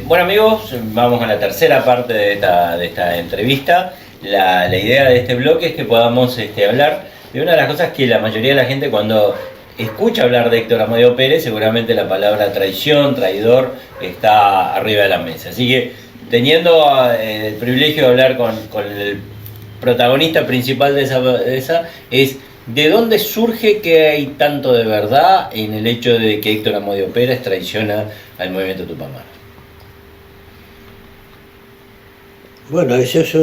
Bueno amigos, vamos a la tercera parte de esta entrevista. La idea de este bloque es que podamos hablar de una de las cosas que la mayoría de la gente cuando escucha hablar de Héctor Amadeo Pérez, seguramente la palabra traición, traidor, está arriba de la mesa. Así que teniendo el privilegio de hablar con el protagonista principal de esa es ¿de dónde surge que hay tanto de verdad en el hecho de que Héctor Amadeo Pérez traiciona al movimiento Tupamaro? Bueno, esa es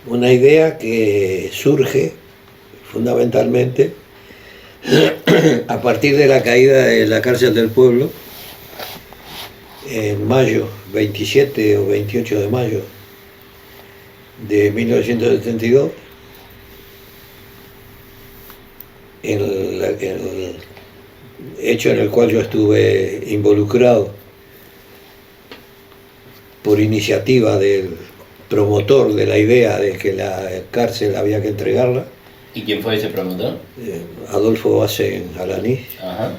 una idea que surge fundamentalmente a partir de la caída de la cárcel del pueblo en mayo, 27 o 28 de mayo de 1972, el hecho en el cual yo estuve involucrado por iniciativa del promotor de la idea de que la cárcel había que entregarla. ¿Y quién fue ese promotor? Adolfo Bacen Alaní, Ajá.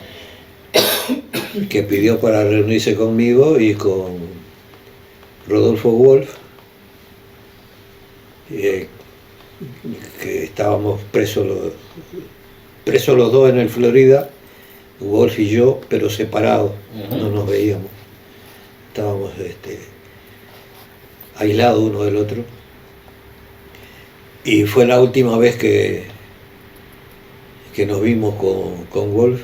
que pidió para reunirse conmigo y con Rodolfo Wolf, que estábamos presos los dos en el Florida, Wolf y yo, pero separados, no nos veíamos, estábamos aislados uno del otro. Y fue la última vez que nos vimos con Wolf,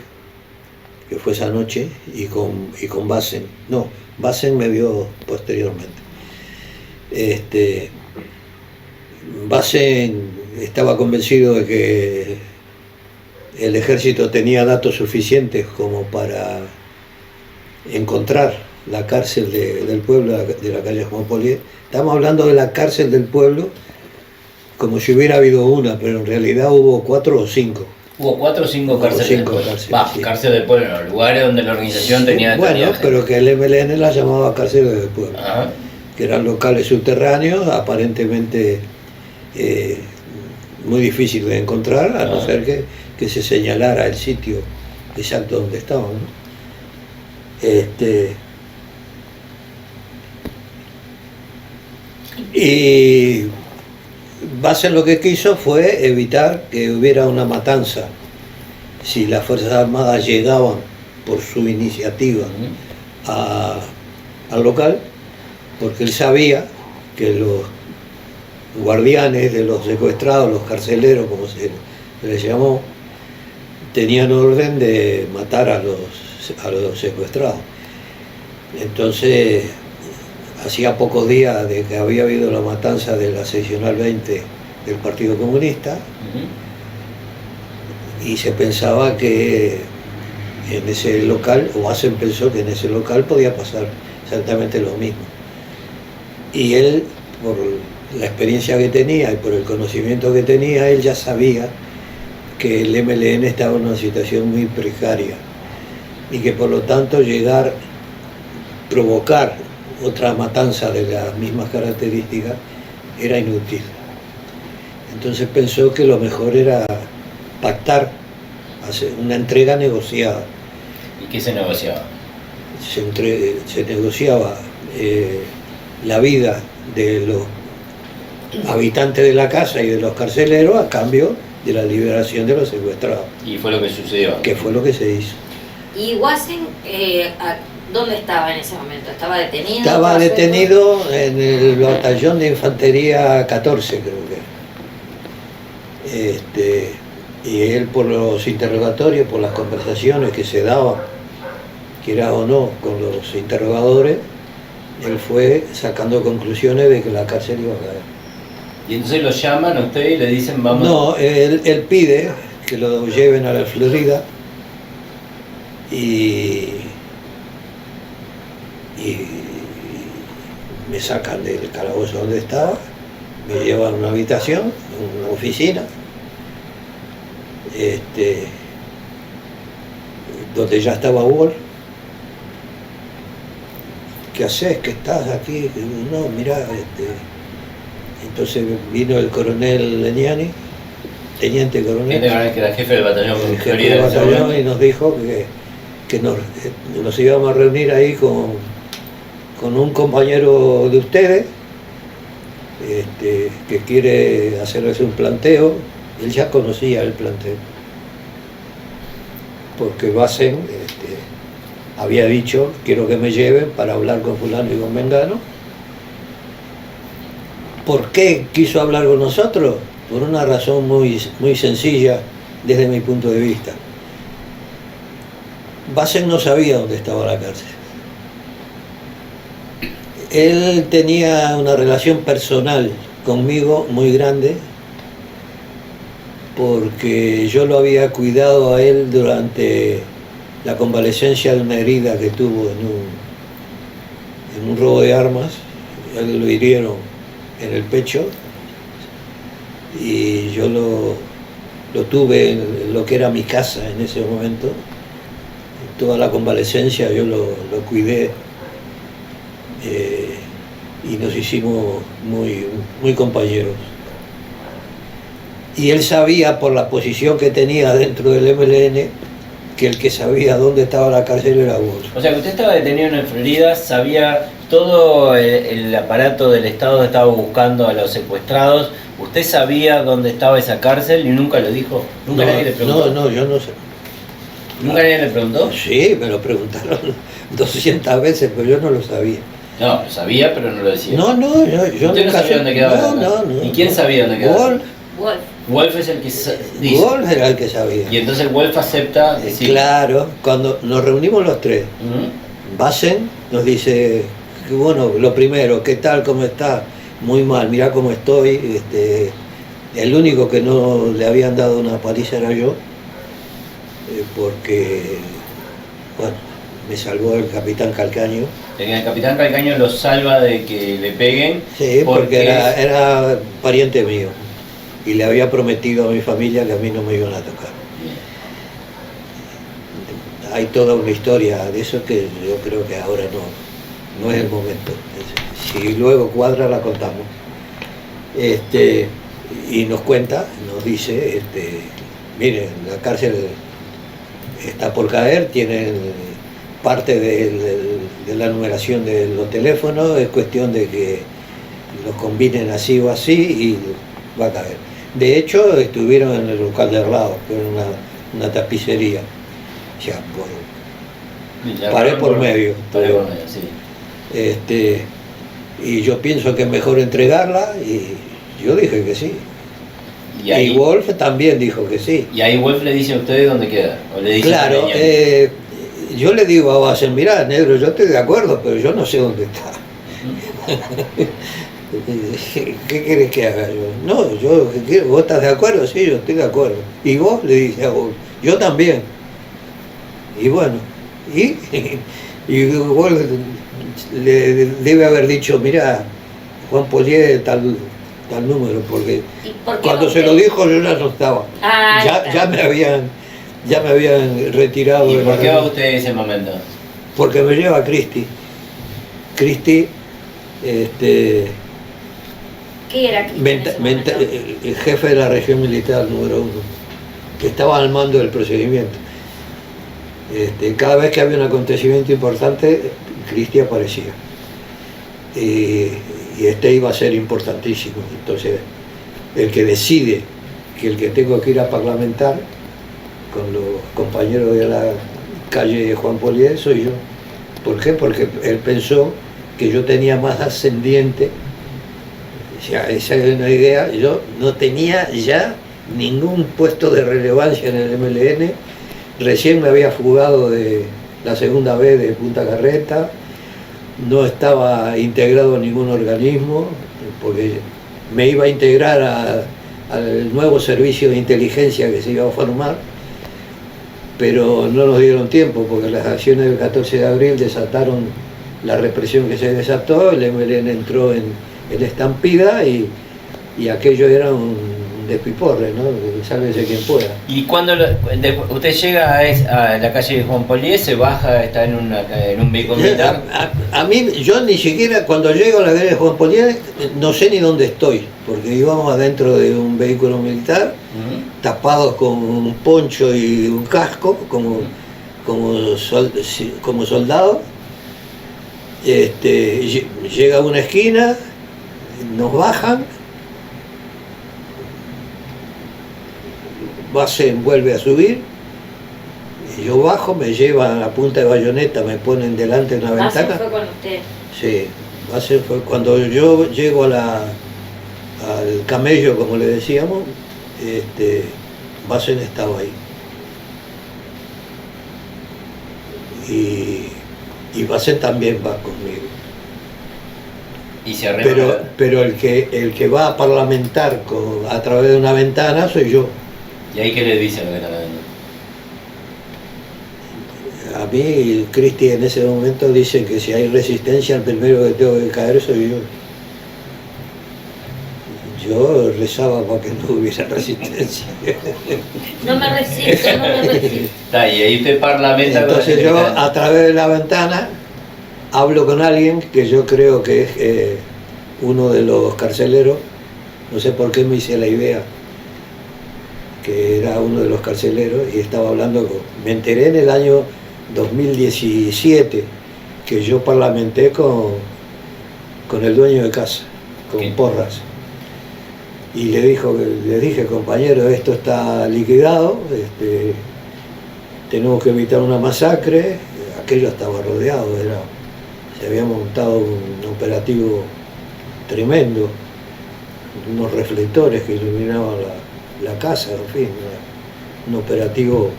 que fue esa noche, y con Bacen. No, Bacen me vio posteriormente. Bacen estaba convencido de que el ejército tenía datos suficientes como para encontrar la cárcel del pueblo, de la calle Juan Polié. Estamos hablando de la cárcel del pueblo como si hubiera habido una, pero en realidad hubo 4 o 5. Hubo 4 o 5 cárceles del pueblo. Sí. Cárcel del pueblo, en los lugares donde la organización tenía... Bueno, pero que el MLN la llamaba cárceles del pueblo. Ajá. Que eran locales subterráneos, aparentemente muy difícil de encontrar, a no ser que se señalara el sitio exacto donde estaban, ¿no? Y Bacen lo que quiso fue evitar que hubiera una matanza si las Fuerzas Armadas llegaban por su iniciativa al local, porque él sabía que los guardianes de los secuestrados, los carceleros, como se les llamó, tenían orden de matar a los secuestrados. Entonces, hacía pocos días de que había habido la matanza de la seccional 20 del Partido Comunista, y se pensaba que en ese local, o Bacen pensó que en ese local podía pasar exactamente lo mismo. Y él, por la experiencia que tenía y por el conocimiento que tenía, él ya sabía que el MLN estaba en una situación muy precaria y que por lo tanto provocar otra matanza de las mismas características era inútil. Entonces pensó que lo mejor era pactar, hacer una entrega negociada. ¿Y qué se negociaba? Se negociaba la vida de los habitantes de la casa y de los carceleros a cambio de la liberación de los secuestrados. Y fue lo que sucedió. Que fue lo que se hizo. ¿Y Bacen dónde estaba en ese momento? ¿Estaba detenido? Estaba detenido en el batallón de infantería 14, creo que. Y él, por los interrogatorios, por las conversaciones que se daban, quiera o no, con los interrogadores, él fue sacando conclusiones de que la cárcel iba a caer. Y entonces lo llaman a usted y le dicen vamos... No, él pide que lo lleven a la Florida y me sacan del calabozo donde estaba, me llevan a una habitación, una oficina, donde ya estaba Wolf. ¿Qué haces? ¿Qué estás aquí? No, mirá, entonces vino el coronel Leñani, teniente coronel, que era jefe del batallón jefe del batallón, y nos dijo que nos íbamos a reunir ahí con un compañero de ustedes, que quiere hacerles un planteo. Él ya conocía el planteo, porque Basen había dicho, quiero que me lleven para hablar con fulano y con mengano. ¿Por qué quiso hablar con nosotros? Por una razón muy, muy sencilla desde mi punto de vista. Basen no sabía dónde estaba la cárcel. Él tenía una relación personal conmigo muy grande, porque yo lo había cuidado a él durante la convalecencia de una herida que tuvo en un robo de armas. A él lo hirieron en el pecho y yo lo tuve en lo que era mi casa en ese momento. Toda la convalecencia yo lo cuidé, y nos hicimos muy, muy compañeros. Y él sabía, por la posición que tenía dentro del MLN, que el que sabía dónde estaba la cárcel era Wolf. O sea, que usted estaba detenido en Florida, sabía todo el aparato del Estado, estaba buscando a los secuestrados. ¿Usted sabía dónde estaba esa cárcel y nunca lo dijo? ¿Nunca nadie le preguntó? No, yo no sé. ¿Nunca nadie le preguntó? Sí, me lo preguntaron 200 veces, pero yo no lo sabía. No, lo sabía, pero no lo decía. No, yo ¿Usted no sabía dónde quedaba? No. ¿Y quién sabía dónde quedaba? Wolf. Wolf es el que dice. Wolf era el que sabía. Y entonces Wolf acepta decir. Claro, cuando nos reunimos los tres, Basen nos dice, bueno, lo primero, ¿qué tal? ¿Cómo está? Muy mal, mirá cómo estoy. El único que no le habían dado una paliza era yo, porque, bueno, me salvó el capitán Calcaño. El capitán Calcaño lo salva de que le peguen. Sí, porque era pariente mío y le había prometido a mi familia que a mí no me iban a tocar. Hay toda una historia de eso que yo creo que ahora no es el momento. Si luego cuadra la contamos. Y nos cuenta, nos dice, miren, la cárcel está por caer, tienen parte de la numeración de los teléfonos, es cuestión de que los combinen así o así y va a caer. De hecho, estuvieron en el local de al lado, que era una tapicería, ya paré por medio. Paré por medio, sí. Y yo pienso que es mejor entregarla, y yo dije que sí. Y Wolf también dijo que sí. ¿Y ahí Wolf le dice a ustedes dónde queda? ¿O le dice claro, yo le digo a Basen, mirá, negro, yo estoy de acuerdo, pero yo no sé dónde está. ¿Qué querés que haga yo? No, ¿vos estás de acuerdo? Sí, yo estoy de acuerdo. ¿Y vos? Le dice a Wolf, yo también. Y bueno, y Wolf le debe haber dicho, mirá, Juan Polié tal número, porque cuando se lo dijo yo ya no estaba. Ya me habían retirado. ¿Y por qué va usted en ese momento? Porque me lleva Cristi. Cristi, ¿qué era Cristi? El jefe de la región militar número 1, que estaba al mando del procedimiento. Cada vez que había un acontecimiento importante, Cristi aparecía. Y iba a ser importantísimo. Entonces, el que decide que el que tengo que ir a parlamentar con los compañeros de la calle Juan Polié soy yo. ¿Por qué? Porque él pensó que yo tenía más ascendiente. O sea, esa es una idea. Yo no tenía ya ningún puesto de relevancia en el MLN. Recién me había fugado de la segunda vez de Punta Carreta. No estaba integrado a ningún organismo, porque me iba a integrar al nuevo servicio de inteligencia que se iba a formar, pero no nos dieron tiempo, porque las acciones del 14 de abril desataron la represión que se desató, el MLN entró en estampida y aquello era un despiporre, ¿no? Sálvese quien pueda. Y cuando usted llega a la calle Juan Polié, se baja, está en un vehículo militar. A mí, yo ni siquiera cuando llego a la calle Juan Polié no sé ni dónde estoy, porque íbamos adentro de un vehículo militar, tapados con un poncho y un casco, como como soldado, llega a una esquina, nos bajan, Basen vuelve a subir, y yo bajo, me llevan a la punta de bayoneta, me ponen delante de una ventana. ¿Basen fue con usted? Sí, Basen fue cuando yo llego al camello, como le decíamos, Basen estaba ahí. Y Basen también va conmigo. Y se arregla. Pero el que va a parlamentar a través de una ventana soy yo. ¿Y ahí qué le dicen lo que están haciendo? A mí, Cristi en ese momento dice que si hay resistencia, el primero que tengo que caer soy yo. Yo rezaba para que no hubiera resistencia. No me resisto. Está, y ahí usted parlamenta. Entonces yo, a través de la ventana, hablo con alguien que yo creo que es uno de los carceleros. No sé por qué me hice la idea que era uno de los carceleros, y estaba hablando me enteré en el año 2017 que yo parlamenté con el dueño de casa, con ¿Qué? Porras. Y le dije, compañero, esto está liquidado, tenemos que evitar una masacre. Aquello estaba rodeado, se había montado un operativo tremendo, unos reflectores que iluminaban la casa, en fin, un operativo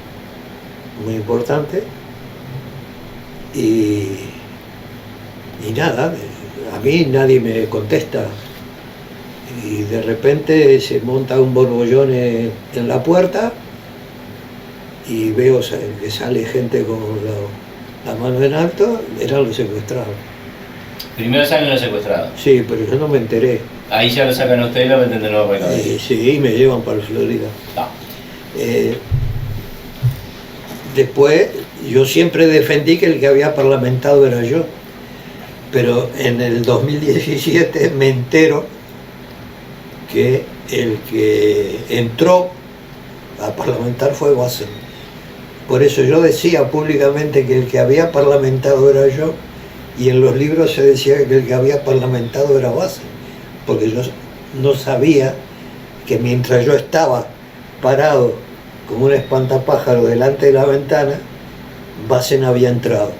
muy importante. Y nada, a mí nadie me contesta. Y de repente se monta un borbollón en la puerta y veo que sale gente con la mano en alto, eran los secuestrados. Primero salen los secuestrados. Sí, pero yo no me enteré. Ahí ya lo sacan a usted y lo meten de nuevo para acá. Sí, me llevan para Florida. No. Después, yo siempre defendí que el que había parlamentado era yo, pero en el 2017 me entero que el que entró a parlamentar fue Basen. Por eso yo decía públicamente que el que había parlamentado era yo, y en los libros se decía que el que había parlamentado era Basen, porque yo no sabía que mientras yo estaba parado como un espantapájaro delante de la ventana, Basen había entrado.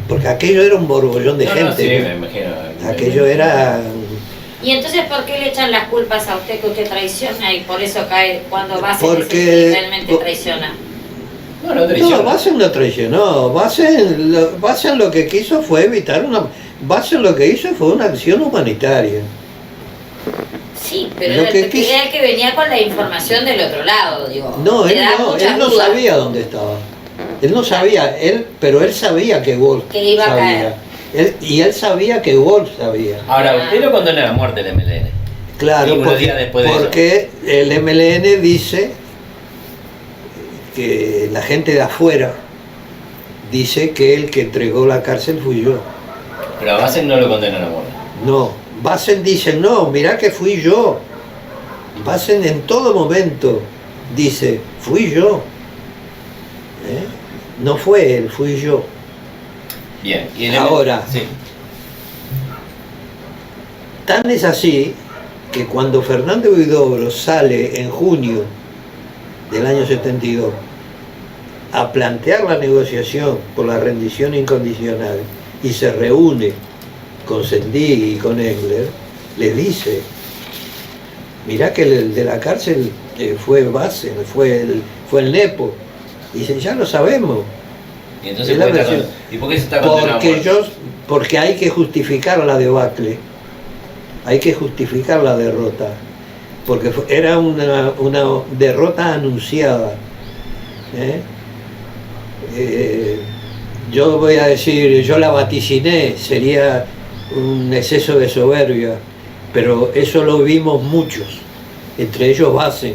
Porque aquello era un borbollón de gente. Sí, ¿no? me imagino. Aquello era... ¿Y entonces por qué le echan las culpas a usted que usted traiciona y por eso cae cuando Basen Porque- realmente traiciona? No traiciona. No, Basen no traicionó. Basen lo que quiso fue evitar una... Basen lo que hizo fue una acción humanitaria. Sí, pero Lo que era el que venía con la información del otro lado, digo. No, Le él da no muchas dudas. sabía dónde estaba. Él no sabía, pero él sabía que Wolf Que iba a sabía. caer. Y él sabía que Wolf sabía. Ahora, usted lo condena a la muerte del MLN. Claro, Y unos días después de porque el MLN dice que la gente de afuera dice que el que entregó la cárcel fui yo. Pero a Basen no lo condenan a muerte. No, Basen dice, no, mirá que fui yo. Basen en todo momento dice, fui yo. No fue él, fui yo. Bien. ¿Y el Ahora. Sí. Tan es así que cuando Fernando Huidobro sale en junio del año 72 a plantear la negociación por la rendición incondicional y se reúne con Sendí y con Engler, le dice, mirá que el de la cárcel fue Basen, fue el Nepo. Dice, ya lo sabemos. Y entonces, Es la ¿por qué está versión. ¿y por qué se está condenado a muerte? Porque hay que justificar la debacle, hay que justificar la derrota, porque era una derrota anunciada. Yo voy a decir, yo la vaticiné, sería un exceso de soberbia, pero eso lo vimos muchos, entre ellos Basen,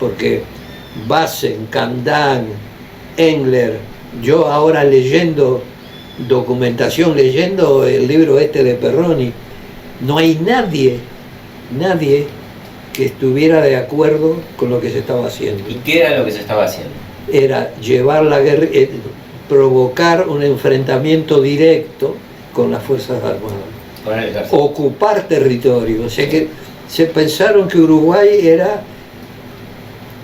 porque Basen, Candán, Engler, yo ahora leyendo documentación, leyendo el libro de Perroni, no hay nadie que estuviera de acuerdo con lo que se estaba haciendo. ¿Y qué era lo que se estaba haciendo? era llevar la guerra, provocar un enfrentamiento directo con las Fuerzas Armadas, Con el ejército. ocupar territorio. O sea que se pensaron que Uruguay era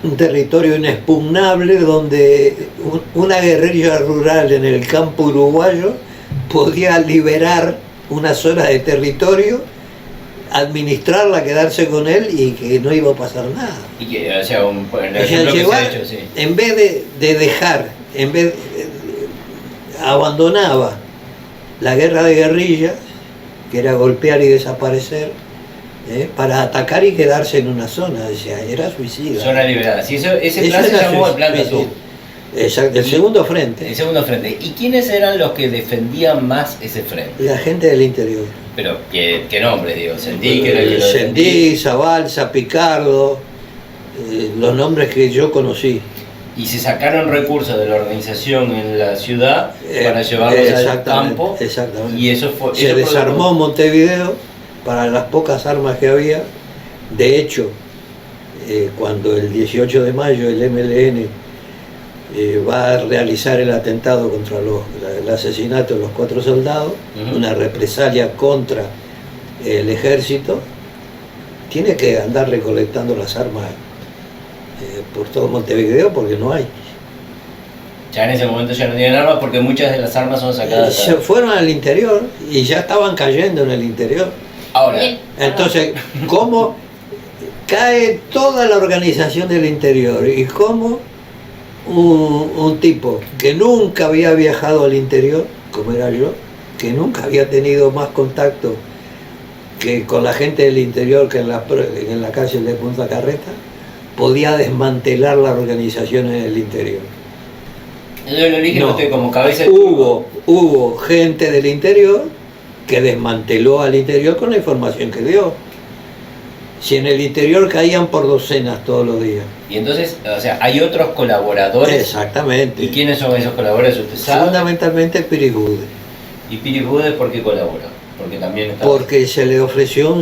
un territorio inexpugnable donde una guerrilla rural en el campo uruguayo podía liberar una zona de territorio, administrarla, quedarse con él y que no iba a pasar nada. Y que, o sea, el O sea, ejemplo que se llevar, ha hecho, sí. en vez de dejar, abandonaba la guerra de guerrillas, que era golpear y desaparecer, para atacar y quedarse en una zona. Decía, era suicida. Zona liberada. Sí, ese Eso plan se era llamó el Plan suicida. Tatú. Exacto, el segundo frente. El segundo frente. ¿Y quiénes eran los que defendían más ese frente? La gente del interior. Pero, ¿qué nombres, digo? Sendí, que era el que lo Sendí, defendía. Zabalza, Picardo, los nombres que yo conocí. Y se sacaron recursos de la organización en la ciudad para llevarlos al Exactamente, campo. exactamente. Y eso fue. Se eso desarmó Montevideo para las pocas armas que había. De hecho, cuando el 18 de mayo el MLN va a realizar el atentado contra el asesinato de los 4 soldados, una represalia contra el ejército, tiene que andar recolectando las armas por todo Montevideo porque no hay. Ya en ese momento ya no tienen armas porque muchas de las armas son sacadas. Se fueron al interior y ya estaban cayendo en el interior. Ahora, Bien. Entonces, ¿cómo cae toda la organización del interior? Y cómo un tipo que nunca había viajado al interior, como era yo, que nunca había tenido más contacto que con la gente del interior que en la cárcel de Punta Carreta, podía desmantelar la organización en el interior. yo lo dije No. usted como cabeza. Hubo gente del interior que desmanteló al interior con la información que dio. Si en el interior caían por docenas todos los días. Y entonces, o sea, hay otros colaboradores. Exactamente. ¿Y quiénes son esos colaboradores? ¿Usted sabe? Fundamentalmente Pirigude. ¿Y Piri Budes por qué colabora? Porque también está. Porque se le ofreció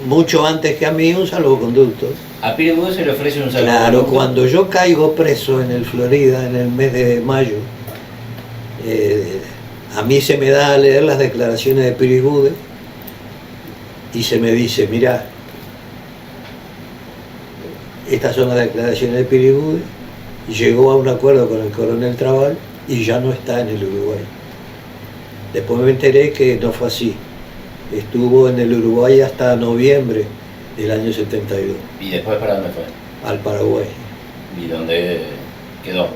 mucho antes que a mí un salvoconducto. A Piri Budes se le ofrece un saludo. Claro, cuando yo caigo preso en el Florida en el mes de mayo, a mí se me da a leer las declaraciones de Pirigude y se me dice, mirá, estas son las declaraciones de Pirigude, llegó a un acuerdo con el coronel Trabal y ya no está en el Uruguay. Después me enteré que no fue así. Estuvo en el Uruguay hasta noviembre del año 72, ¿Y después para dónde fue? al Paraguay. ¿Y dónde quedó?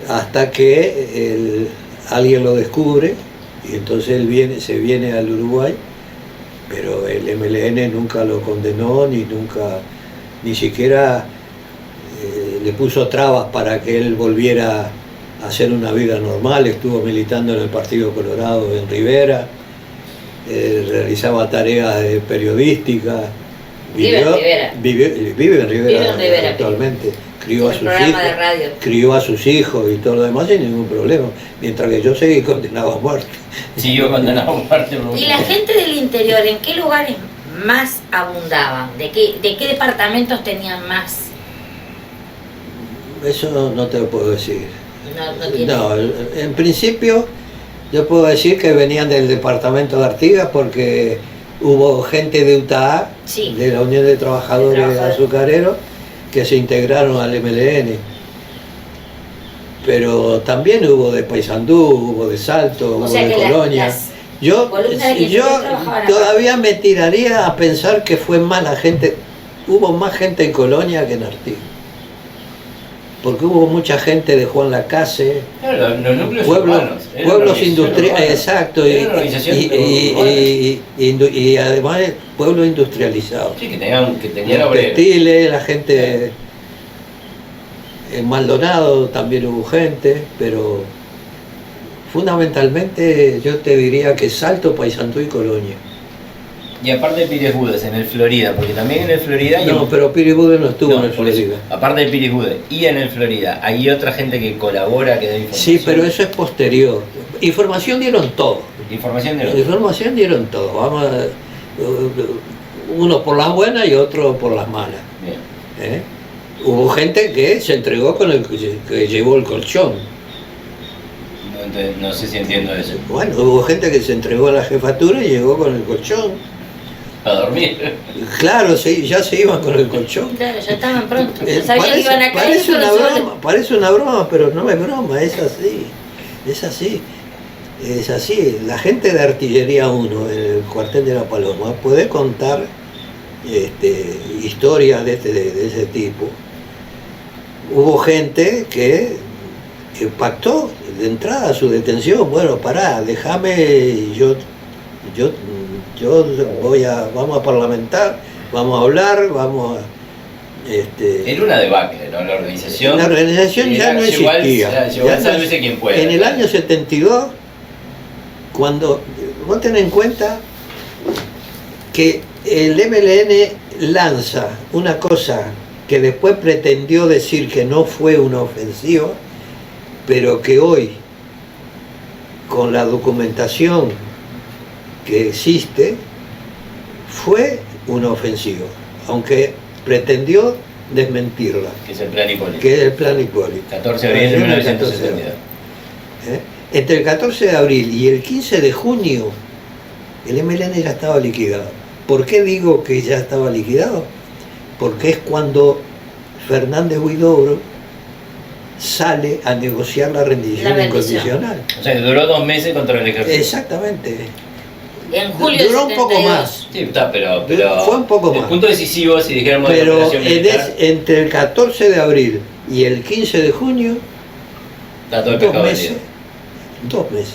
Hasta que alguien lo descubre y entonces él se viene al Uruguay, pero el MLN nunca lo condenó, ni siquiera le puso trabas para que él volviera a hacer una vida normal. Estuvo militando en el Partido Colorado en Rivera, realizaba tareas periodísticas. Vive en Rivera. Vive en Rivera, Vive en Rivera, actualmente. Crió a El sus programa hijos, de radio. crió a sus hijos y todo lo demás sin ningún problema, mientras que yo seguí condenado a muerte. Siguió condenado a muerte. ¿Y la gente del interior en qué lugares más abundaban? ¿De qué departamentos tenían más? Eso no te lo puedo decir. No tiene. No, en principio yo puedo decir que venían del departamento de Artigas porque hubo gente de UTA, Sí. de la Unión de Trabajadores Azucareros, que se integraron al MLN. Pero también hubo de Paysandú, hubo de Salto, hubo O sea de que Colonia. las Yo columnas de que trabajaban acá. todavía me tiraría a pensar que fue más la gente, hubo más gente en Colonia que en Artigas. Porque hubo mucha gente de Juan Lacase, Claro, los núcleos pueblos urbanos. Era una pueblos organización industriales, urbana. exacto, Era una organización urbana. y además pueblos industrializados. Sí, que tenían obreros. Textiles, la gente en Maldonado también hubo gente, pero fundamentalmente yo te diría que Salto, Paysandú y Colonia. Y aparte de Pires Budes, en el Florida, porque también en el Florida hay No, pero Piribude no estuvo No, en el por eso. Florida. Aparte de Pires Budes y en el Florida, hay otra gente que colabora, que da información. Sí, pero eso es posterior. Información dieron todo. Información de los. Información dieron todo. Vamos uno por las buenas y otro por las malas. Bien. ¿eh? Hubo gente que se entregó con el que llevó el colchón. No sé si entiendo eso. Bueno, hubo gente que se entregó a la jefatura y llegó con el colchón. Para dormir. Claro, sí, ya se iban con el colchón. Claro, ya estaban prontos. No sabían que iban a caer. Parece una broma, parece una broma, pero no es broma, es así. Es así. Es así. La gente de Artillería 1, en el cuartel de La Paloma, puede contar historias de ese tipo. Hubo gente que pactó de entrada su detención. Bueno, pará, déjame, yo vamos a parlamentar, vamos a hablar, vamos a... Era una debacle, ¿no? La organización. La organización ya no existía. Sálvese quien pueda. En el año 72, cuando vos tenés en cuenta que el MLN lanza una cosa que después pretendió decir que no fue una ofensiva, pero que hoy, con la documentación que existe, fue una ofensiva, aunque pretendió desmentirla. Que es el plan Hipólito. Que es el plan Hipólito. 14 de abril de 1972. Entre el 14 de abril y el 15 de junio, el MLN ya estaba liquidado. ¿Por qué digo que ya estaba liquidado? Porque es cuando Fernández Huidobro sale a negociar la rendición incondicional. O sea, que duró 2 meses contra el ejército. Exactamente. En julio duró un poco más. Sí, está, pero fue un poco más. El punto decisivo, si dijéramos de la pero operación militar, entre el 14 de abril y el 15 de junio, está todo el 2 pescado meses. vendido. 2 meses.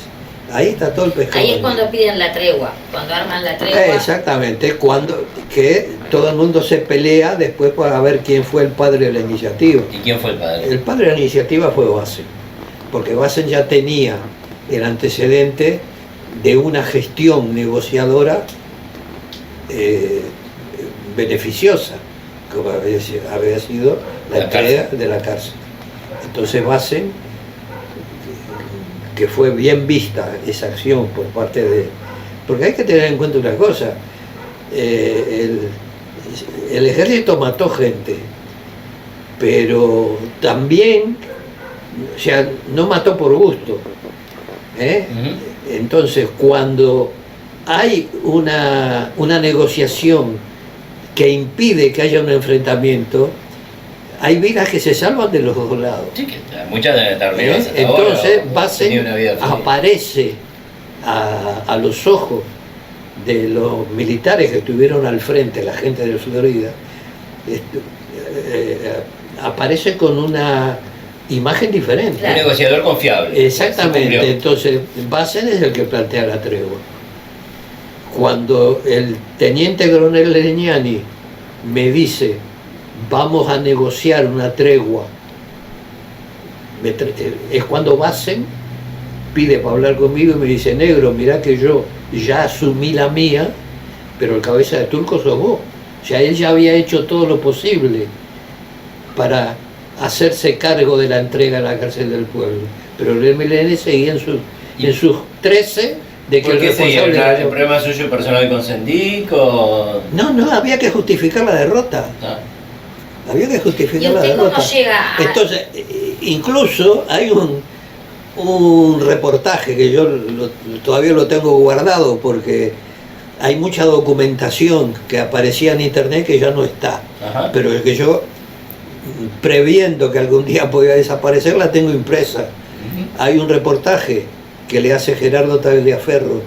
Ahí está todo el pescado. Ahí es vendido. cuando piden la tregua, cuando arman la tregua. Exactamente, cuando que todo el mundo se pelea después para ver quién fue el padre de la iniciativa. ¿Y quién fue el padre? El padre de la iniciativa fue Bassen, porque Bassen ya tenía el antecedente de una gestión negociadora beneficiosa, como había sido la entrega de la cárcel. Entonces Bassen, que fue bien vista esa acción por parte de... Porque hay que tener en cuenta una cosa, el ejército mató gente, pero también, o sea, no mató por gusto. Entonces, cuando hay una negociación que impide que haya un enfrentamiento, hay vidas que se salvan de los dos lados. Sí, que muchas deben estar vivas hasta Entonces, ahora, Bassen aparece a los ojos de los militares que estuvieron al frente, la gente de Florida, aparece con una imagen diferente. Un negociador confiable. Exactamente, entonces Bassen es el que plantea la tregua. Cuando el teniente coronel Legnani me dice, vamos a negociar una tregua, es cuando Bassen pide para hablar conmigo y me dice, negro, mirá que yo ya asumí la mía, pero el cabeza de turco sos vos. O sea, él ya había hecho todo lo posible para hacerse cargo de la entrega a la cárcel del pueblo, pero el MLN seguía en sus 13 de que ¿Por el qué responsable seguía? era ¿El yo. problema suyo personal con Sendic o...? No, había que justificar la derrota. Ah. Había que ¿Y justificar la usted derrota. cómo llega a...? Entonces, incluso hay un reportaje que yo todavía lo tengo guardado porque hay mucha documentación que aparecía en internet que ya no está. Ajá. Pero es que yo, previendo que algún día podía desaparecer, la tengo impresa. Hay un reportaje que le hace Gerardo Tagliaferro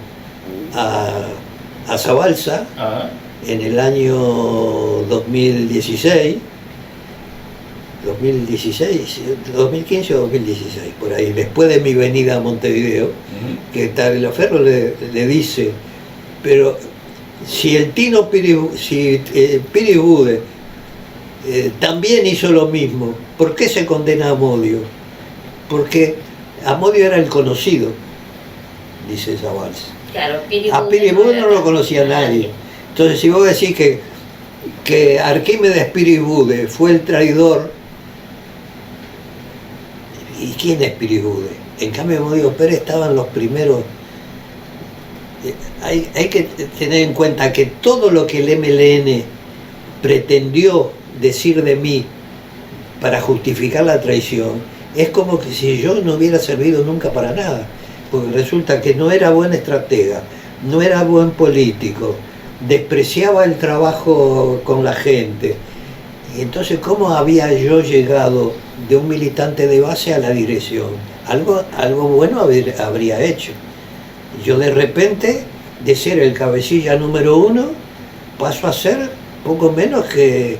a Zabalza en el año 2016, 2015 o 2016, por ahí, después de mi venida a Montevideo, que Tagliaferro le dice, pero si el Tino Piribude también hizo lo mismo, ¿por qué se condena a Amodio? Porque Amodio era el conocido, dice Zabalza. Claro, A Piribude no lo conocía nadie. Entonces, si vos decís que Arquímedes Piribude fue el traidor, ¿y quién es Piribude? En cambio, Amodio Pérez estaban los primeros. Hay que tener en cuenta que todo lo que el MLN pretendió decir de mí para justificar la traición, es como que si yo no hubiera servido nunca para nada, porque resulta que no era buen estratega, no era buen político, despreciaba el trabajo con la gente. Y entonces, ¿cómo había yo llegado de un militante de base a la dirección? Algo bueno habría hecho. Yo de repente, de ser el cabecilla número 1, paso a ser poco menos que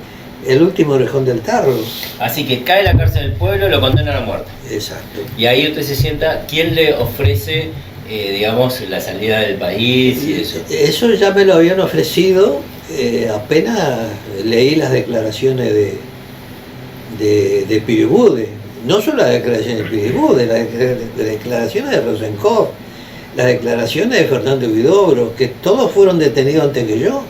el último orejón del tarro. Así que cae la cárcel del pueblo, lo condenan a muerte. Exacto. Y ahí usted se sienta, ¿quién le ofrece, digamos, la salida del país y eso? Eso ya me lo habían ofrecido, apenas leí las declaraciones de Piribude. No solo las declaraciones de Piribude, las declaraciones de Rosenkopf, las declaraciones de Fernando Huidobro, que todos fueron detenidos antes que yo.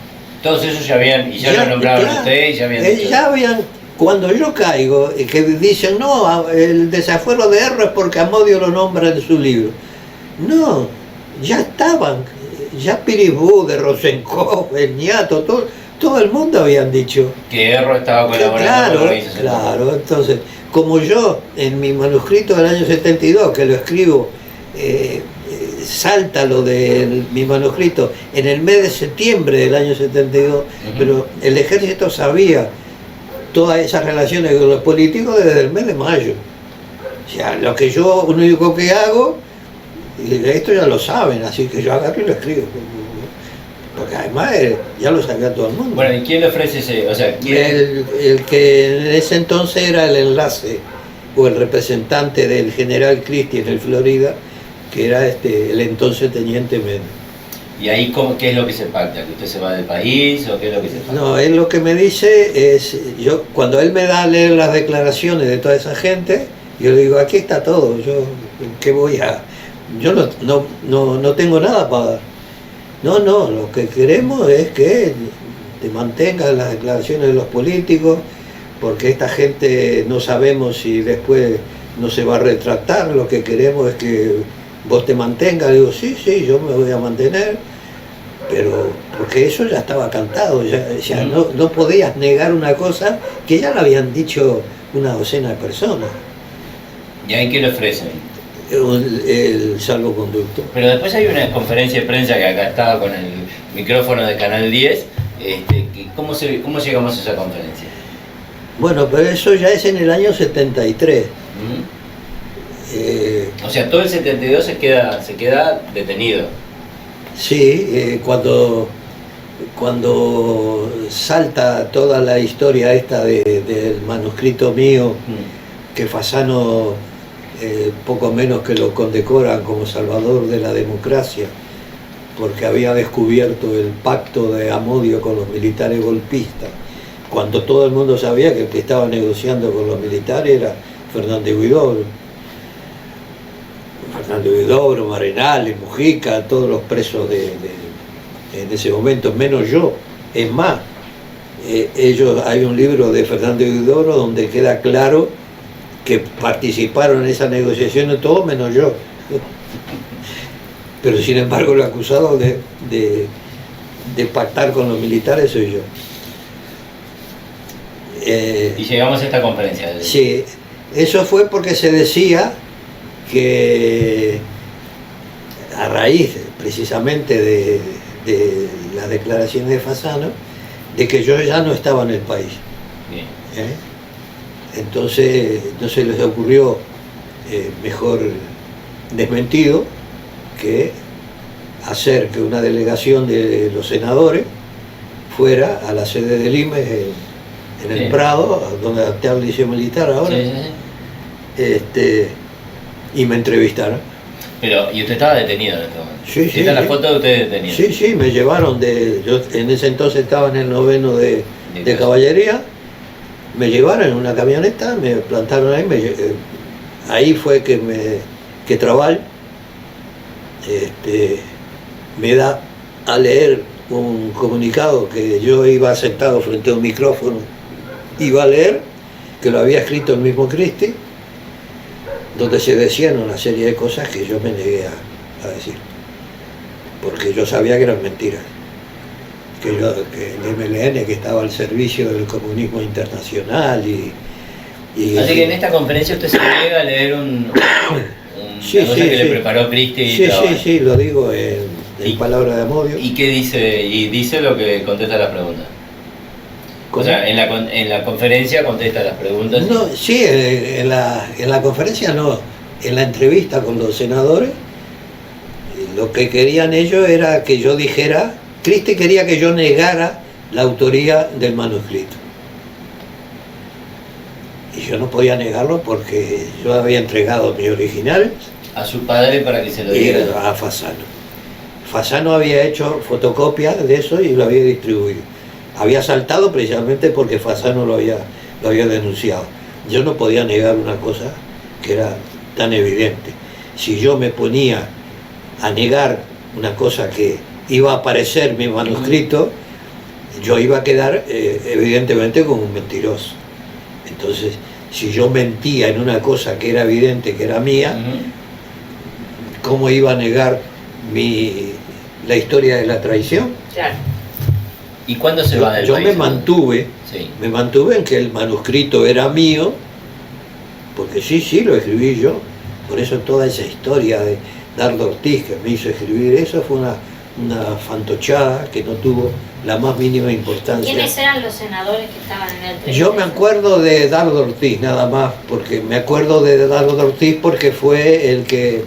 Todos ellos ya habían, y ya lo nombraron claro, usted, y ya habían ya habían, cuando yo caigo, que dicen, no, el desafuero de Erro es porque Amodio lo nombra en su libro. No, ya estaban, ya Piribude, Rosenkopf, el Ñato, todo el mundo habían dicho. Que Erro estaba colaborando con la organización. Claro, entonces, como yo en mi manuscrito del año 72, que lo escribo, salta lo de mi manuscrito en el mes de septiembre del año 72, pero el ejército sabía todas esas relaciones con los políticos desde el mes de mayo. O sea, lo que yo, lo único que hago, y esto ya lo saben, así que yo agarro y lo escribo. Porque además ya lo sabía todo el mundo. Bueno, ¿y quién le ofrece ese? O sea, ¿quién? El que en ese entonces era el enlace o el representante del general Christie en el Florida, que era el entonces teniente Menem. ¿Y ahí qué es lo que se pacta? ¿Que usted se va del país o qué es lo que se pacta? No, él lo que me dice es, cuando él me da a leer las declaraciones de toda esa gente, yo le digo, aquí está todo, yo no tengo nada para dar. No, lo que queremos es que te mantengan las declaraciones de los políticos, porque esta gente no sabemos si después no se va a retractar, lo que queremos es que vos te mantengas. Le digo, sí, yo me voy a mantener, pero porque eso ya estaba cantado, ya no podías negar una cosa que ya lo habían dicho una docena de personas. ¿Y ahí qué le ofrecen? El salvoconducto. Pero después hay una conferencia de prensa que acá estaba con el micrófono de Canal 10. ¿Cómo llegamos a esa conferencia? Bueno, pero eso ya es en el año 73. O sea, todo el 72 se queda detenido. Sí, cuando salta toda la historia esta del manuscrito mío, que Fasano poco menos que lo condecoran como salvador de la democracia, porque había descubierto el pacto de Amodio con los militares golpistas, cuando todo el mundo sabía que el que estaba negociando con los militares era Fernando Huidobro. Marenales, Mujica, todos los presos en ese momento, menos yo. Es más, hay un libro de Fernando Huidobro donde queda claro que participaron en esa negociación todos menos yo. Pero sin embargo el acusado de pactar con los militares soy yo. Y llegamos a esta conferencia. Sí, eso fue porque se decía que a raíz precisamente de las declaraciones de Fasano, de que yo ya no estaba en el país. Bien. Entonces no se les ocurrió mejor desmentido que hacer que una delegación de los senadores fuera a la sede del IMES en el Prado, donde está el liceo militar ahora, y me entrevistaron. Pero, ¿y usted estaba detenido en este momento? Sí, sí. ¿Está la foto de usted detenido? Sí, me llevaron yo en ese entonces estaba en el 9º de caballería, me llevaron en una camioneta, me plantaron ahí, ahí fue que Trabal me da a leer un comunicado que yo iba sentado frente a un micrófono, iba a leer, que lo había escrito el mismo Christie, donde se decían una serie de cosas que yo me negué a decir, porque yo sabía que eran mentiras, que el MLN, que estaba al servicio del comunismo internacional Así que en esta conferencia usted se niega a leer una cosa que le preparó Cristi. Sí, lo digo en palabras de Amodio. ¿Y qué dice? Y dice lo que contesta las preguntas. O sea, en la conferencia contesta las preguntas. No, sí, en la conferencia no. En la entrevista con los senadores, lo que querían ellos era que yo dijera, Cristi quería que yo negara la autoría del manuscrito. Y yo no podía negarlo porque yo había entregado mi original a su padre para que se lo diera. A Fasano. Fasano había hecho fotocopias de eso y lo había distribuido. Había saltado precisamente porque Fasano lo había denunciado. Yo no podía negar una cosa que era tan evidente. Si yo me ponía a negar una cosa que iba a aparecer mi manuscrito, yo iba a quedar evidentemente como un mentiroso. Entonces, si yo mentía en una cosa que era evidente que era mía, ¿cómo iba a negar la historia de la traición? Claro. ¿Y cuándo se va del Yo país? me mantuve en que el manuscrito era mío, porque sí, lo escribí yo. Por eso toda esa historia de Dardo Ortiz que me hizo escribir eso fue una fantochada que no tuvo la más mínima importancia. ¿Quiénes eran los senadores que estaban en el proyecto? Yo me acuerdo de Dardo Ortiz, nada más, porque me acuerdo de Dardo Ortiz porque fue el que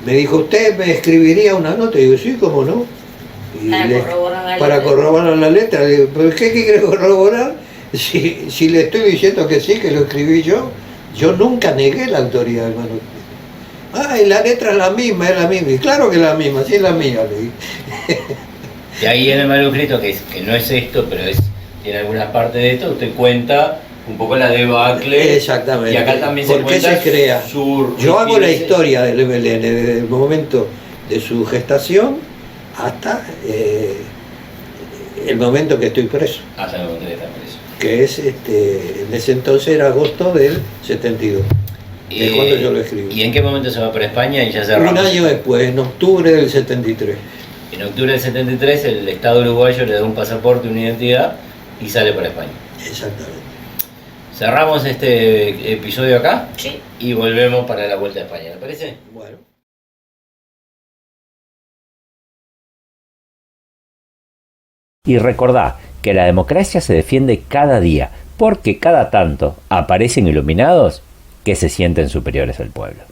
me dijo, ¿usted me escribiría una nota? Y digo, sí, ¿cómo no? Y para corroborar la letra. Le digo, ¿pero qué quiere corroborar? Si le estoy diciendo que sí, que lo escribí yo nunca negué la autoría del manuscrito. Y la letra es la misma. Y claro que es la misma, sí es la mía, le dije. Y ahí en el manuscrito, que no es esto, pero tiene algunas partes de esto, usted cuenta un poco la debacle. Exactamente. Y acá también se ¿Por qué cuenta se crea? Yo hago la historia del MLN desde el momento de su gestación hasta el momento que estoy preso. Hasta el momento que está preso. Que es, en ese entonces era agosto del 72. Es cuando yo lo escribí. ¿Y en qué momento se va para España? Y ya cerramos. Un año después, en octubre del 73. En octubre del 73 el Estado uruguayo le da un pasaporte, una identidad y sale para España. Exactamente. Cerramos este episodio acá. Sí. Y volvemos para la vuelta a España, ¿le parece? Bueno. Y recordá que la democracia se defiende cada día, porque cada tanto aparecen iluminados que se sienten superiores al pueblo.